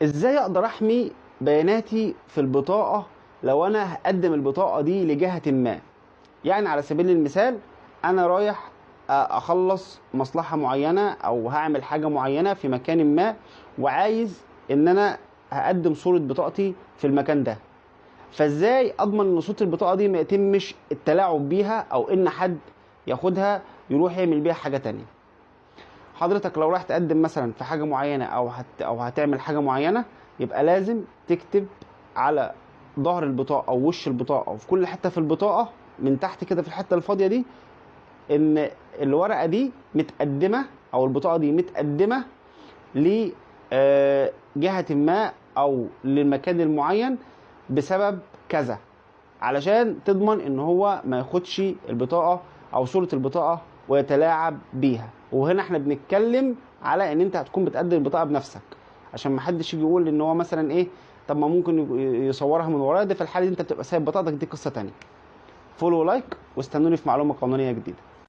ازاي اقدر احمي بياناتي في البطاقة لو انا هقدم البطاقة دي لجهة ما؟ يعني على سبيل المثال انا رايح اخلص مصلحة معينة او هعمل حاجة معينة في مكان ما، وعايز ان انا هقدم صورة بطاقتي في المكان ده. فازاي اضمن ان صورة البطاقة دي ما يتمش التلاعب بيها او ان حد ياخدها يروح يعمل بيها حاجة تانية؟ حضرتك لو رايح تقدم مثلا في حاجة معينة او هتعمل حاجة معينة، يبقى لازم تكتب على ظهر البطاقة او وش البطاقة او في كل حتة في البطاقة من تحت كده في الحتة الفاضية دي ان الورقة دي متقدمة او البطاقة دي متقدمة لجهة ما او للمكان المعين بسبب كذا، علشان تضمن ان هو ما ياخدش البطاقة او صورة البطاقة ويتلاعب بيها. وهنا احنا بنتكلم على ان انت هتكون بتقدم البطاقة بنفسك، عشان ما حدش يجي يقول ان هو مثلا ايه، طب ما ممكن يصورها من ورايا. ده في الحالة دي انت بتبقى سايب بطاقتك، دي قصة تانية. فولو ولايك واستنوني في معلومة قانونية جديدة.